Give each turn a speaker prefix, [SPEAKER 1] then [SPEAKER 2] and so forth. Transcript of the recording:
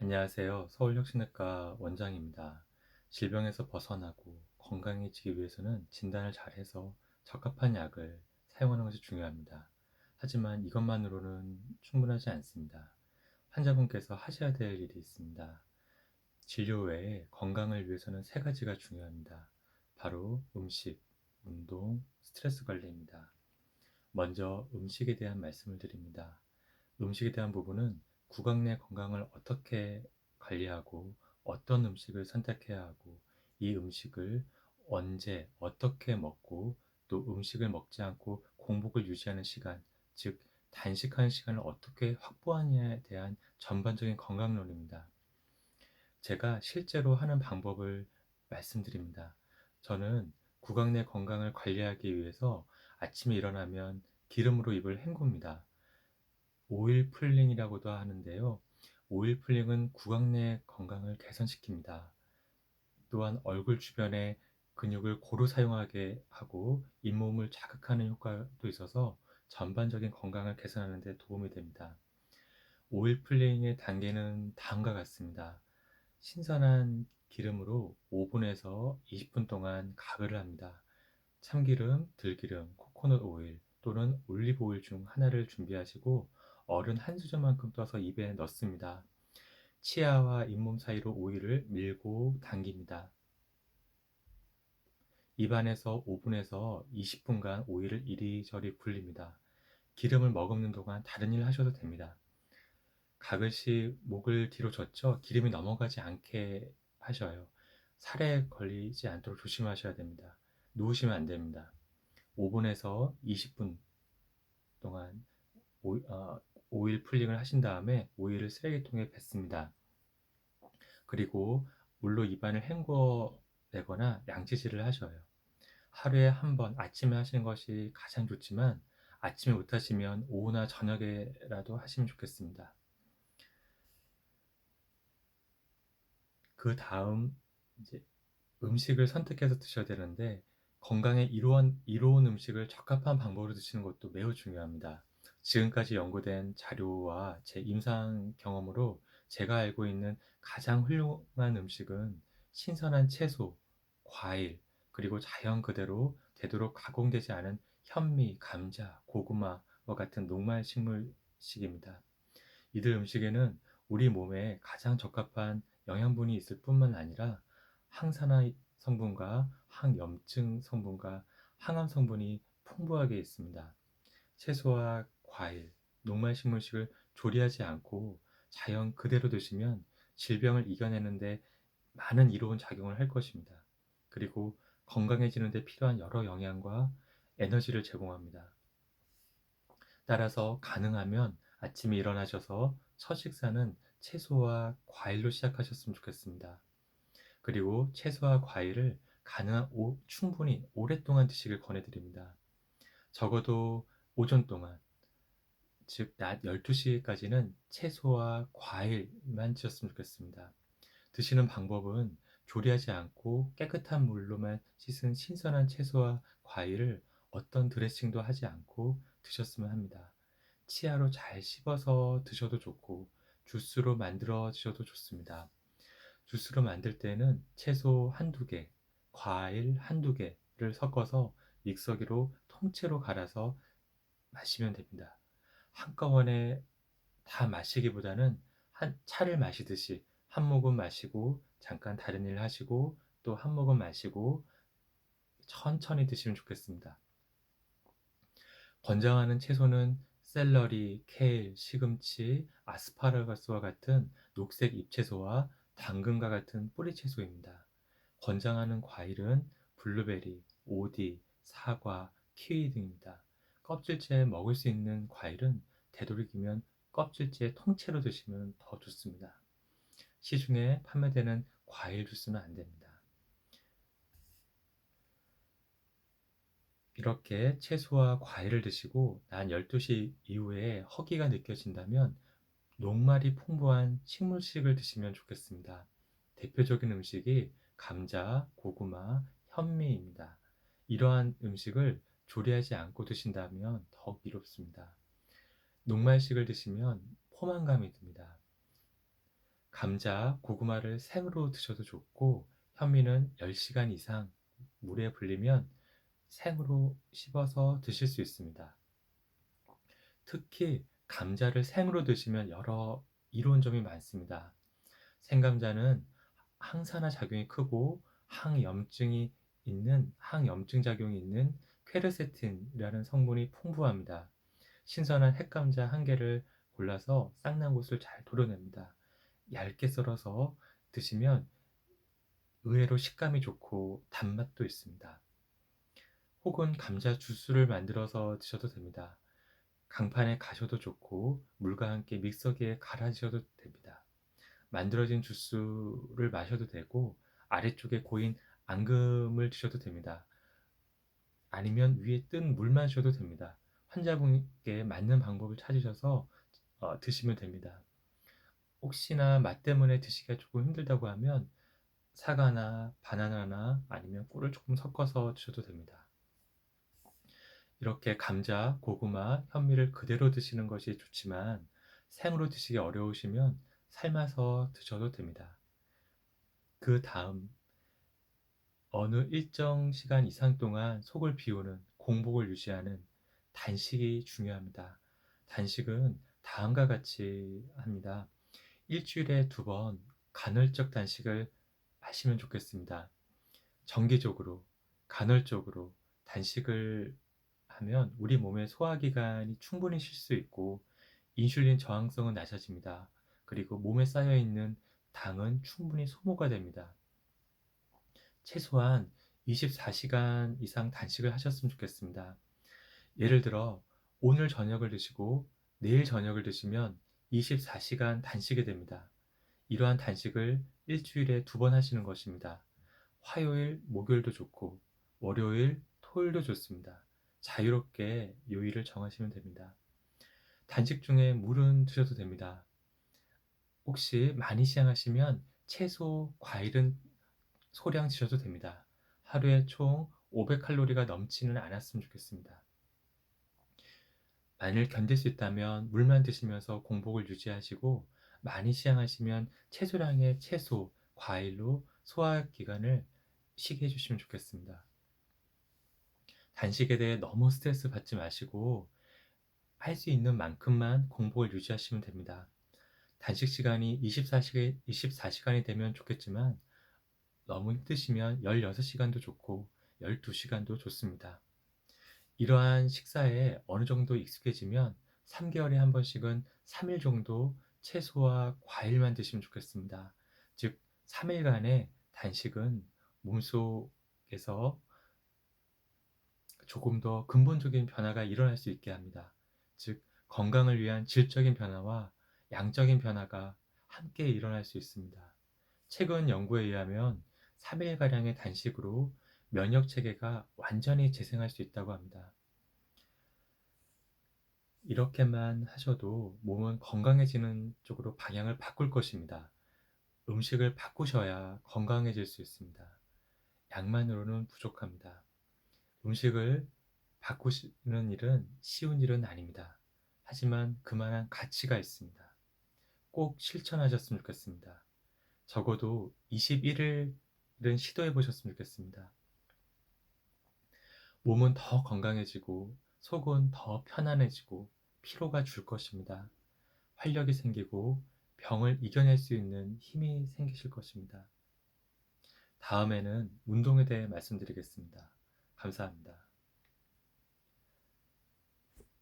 [SPEAKER 1] 안녕하세요. 서울혁신외과 원장입니다. 질병에서 벗어나고 건강해지기 위해서는 진단을 잘해서 적합한 약을 사용하는 것이 중요합니다. 하지만 이것만으로는 충분하지 않습니다. 환자분께서 하셔야 될 일이 있습니다. 진료 외에 건강을 위해서는 세 가지가 중요합니다. 바로 음식, 운동, 스트레스 관리입니다. 먼저 음식에 대한 말씀을 드립니다. 음식에 대한 부분은 구강 내 건강을 어떻게 관리하고 어떤 음식을 선택해야 하고 이 음식을 언제 어떻게 먹고 또 음식을 먹지 않고 공복을 유지하는 시간, 즉 단식하는 시간을 어떻게 확보하느냐에 대한 전반적인 건강론입니다. 제가 실제로 하는 방법을 말씀드립니다. 저는 구강 내 건강을 관리하기 위해서 아침에 일어나면 기름으로 입을 헹굽니다. 오일 풀링이라고도 하는데요. 오일 풀링은 구강 내 건강을 개선시킵니다. 또한 얼굴 주변에 근육을 고루 사용하게 하고 잇몸을 자극하는 효과도 있어서 전반적인 건강을 개선하는 데 도움이 됩니다. 오일 풀링의 단계는 다음과 같습니다. 신선한 기름으로 5분에서 20분 동안 가글을 합니다. 참기름, 들기름, 코코넛 오일 또는 올리브 오일 중 하나를 준비하시고 얼은 한 수저만큼 떠서 입에 넣습니다. 치아와 잇몸 사이로 오일을 밀고 당깁니다. 입안에서 5분에서 20분간 오일을 이리저리 굴립니다. 기름을 머금는 동안 다른 일 하셔도 됩니다. 가글씩 목을 뒤로 젖혀 기름이 넘어가지 않게 하셔요. 살에 걸리지 않도록 조심하셔야 됩니다. 누우시면 안 됩니다. 5분에서 20분 동안 오일 풀링을 하신 다음에 오일을 쓰레기통에 뱉습니다. 그리고 물로 입안을 헹궈 내거나 양치질을 하셔요. 하루에 한 번 아침에 하시는 것이 가장 좋지만 아침에 못하시면 오후나 저녁에라도 하시면 좋겠습니다. 그 다음 이제 음식을 선택해서 드셔야 되는데 건강에 이로운 음식을 적합한 방법으로 드시는 것도 매우 중요합니다. 지금까지 연구된 자료와 제 임상 경험으로 제가 알고 있는 가장 훌륭한 음식은 신선한 채소, 과일, 그리고 자연 그대로 되도록 가공되지 않은 현미, 감자, 고구마와 같은 녹말 식물식입니다. 이들 음식에는 우리 몸에 가장 적합한 영양분이 있을 뿐만 아니라 항산화 성분과 항염증 성분과 항암 성분이 풍부하게 있습니다. 채소와 과일, 녹말식물식을 조리하지 않고 자연 그대로 드시면 질병을 이겨내는데 많은 이로운 작용을 할 것입니다. 그리고 건강해지는 데 필요한 여러 영양과 에너지를 제공합니다. 따라서 가능하면 아침에 일어나셔서 첫 식사는 채소와 과일로 시작하셨으면 좋겠습니다. 그리고 채소와 과일을 충분히 오랫동안 드시길 권해드립니다. 적어도 오전 동안, 즉 낮 12시까지는 채소와 과일만 드셨으면 좋겠습니다. 드시는 방법은 조리하지 않고 깨끗한 물로만 씻은 신선한 채소와 과일을 어떤 드레싱도 하지 않고 드셨으면 합니다. 치아로 잘 씹어서 드셔도 좋고 주스로 만들어 드셔도 좋습니다. 주스로 만들 때는 채소 한두 개, 과일 한두 개를 섞어서 믹서기로 통째로 갈아서 마시면 됩니다. 한꺼번에 다 마시기보다는 차를 마시듯이 한 모금 마시고 잠깐 다른 일 하시고 또 한 모금 마시고 천천히 드시면 좋겠습니다. 권장하는 채소는 샐러리, 케일, 시금치, 아스파라거스와 같은 녹색 잎채소와 당근과 같은 뿌리채소입니다. 권장하는 과일은 블루베리, 오디, 사과, 키위 등입니다. 껍질째 먹을 수 있는 과일은 되도록이면 껍질째 통째로 드시면 더 좋습니다. 시중에 판매되는 과일 주스는 안 됩니다. 이렇게 채소와 과일을 드시고 난 12시 이후에 허기가 느껴진다면 녹말이 풍부한 식물식을 드시면 좋겠습니다. 대표적인 음식이 감자, 고구마, 현미입니다. 이러한 음식을 조리하지 않고 드신다면 더욱 이롭습니다. 녹말식을 드시면 포만감이 듭니다. 감자, 고구마를 생으로 드셔도 좋고 현미는 10시간 이상 물에 불리면 생으로 씹어서 드실 수 있습니다. 특히 감자를 생으로 드시면 여러 이로운 점이 많습니다. 생감자는 항산화 작용이 크고 항염증 작용이 있는 퀘르세틴이라는 성분이 풍부합니다. 신선한 햇감자 한 개를 골라서 싹난 곳을 잘 도려냅니다. 얇게 썰어서 드시면 의외로 식감이 좋고 단맛도 있습니다. 혹은 감자 주스를 만들어서 드셔도 됩니다. 강판에 가셔도 좋고 물과 함께 믹서기에 갈아주셔도 됩니다. 만들어진 주스를 마셔도 되고 아래쪽에 고인 앙금을 드셔도 됩니다. 아니면 위에 뜬 물만 드셔도 됩니다. 환자분께 맞는 방법을 찾으셔서 드시면 됩니다. 혹시나 맛 때문에 드시기가 조금 힘들다고 하면 사과나 바나나나 아니면 꿀을 조금 섞어서 드셔도 됩니다. 이렇게 감자, 고구마, 현미를 그대로 드시는 것이 좋지만 생으로 드시기 어려우시면 삶아서 드셔도 됩니다. 그 다음 어느 일정 시간 이상 동안 속을 비우는 공복을 유지하는 단식이 중요합니다. 단식은 다음과 같이 합니다. 일주일에 2번 간헐적 단식을 하시면 좋겠습니다. 정기적으로, 간헐적으로 단식을 하면 우리 몸의 소화기관이 충분히 쉴 수 있고 인슐린 저항성은 낮아집니다. 그리고 몸에 쌓여있는 당은 충분히 소모가 됩니다. 최소한 24시간 이상 단식을 하셨으면 좋겠습니다. 예를 들어 오늘 저녁을 드시고 내일 저녁을 드시면 24시간 단식이 됩니다. 이러한 단식을 일주일에 2번 하시는 것입니다. 화요일, 목요일도 좋고 월요일, 토요일도 좋습니다. 자유롭게 요일을 정하시면 됩니다. 단식 중에 물은 드셔도 됩니다. 혹시 많이 시향하시면 채소, 과일은 소량 드셔도 됩니다. 하루에 총 500칼로리가 넘지는 않았으면 좋겠습니다. 만일 견딜 수 있다면 물만 드시면서 공복을 유지하시고 많이 시향하시면 채소량의 채소, 과일로 소화기관을 쉬게 해주시면 좋겠습니다. 단식에 대해 너무 스트레스 받지 마시고 할 수 있는 만큼만 공복을 유지하시면 됩니다. 단식 시간이 24시간이 되면 좋겠지만 너무 힘드시면 16시간도 좋고 12시간도 좋습니다. 이러한 식사에 어느 정도 익숙해지면 3개월에 한 번씩은 3일 정도 채소와 과일만 드시면 좋겠습니다. 즉, 3일간의 단식은 몸속에서 조금 더 근본적인 변화가 일어날 수 있게 합니다. 즉, 건강을 위한 질적인 변화와 양적인 변화가 함께 일어날 수 있습니다. 최근 연구에 의하면 3일가량의 단식으로 면역 체계가 완전히 재생할 수 있다고 합니다. 이렇게만 하셔도 몸은 건강해지는 쪽으로 방향을 바꿀 것입니다. 음식을 바꾸셔야 건강해질 수 있습니다. 약만으로는 부족합니다. 음식을 바꾸시는 일은 쉬운 일은 아닙니다. 하지만 그만한 가치가 있습니다. 꼭 실천하셨으면 좋겠습니다. 적어도 21일은 시도해 보셨으면 좋겠습니다. 몸은 더 건강해지고 속은 더 편안해지고 피로가 줄 것입니다. 활력이 생기고 병을 이겨낼 수 있는 힘이 생기실 것입니다. 다음에는 운동에 대해 말씀드리겠습니다. 감사합니다.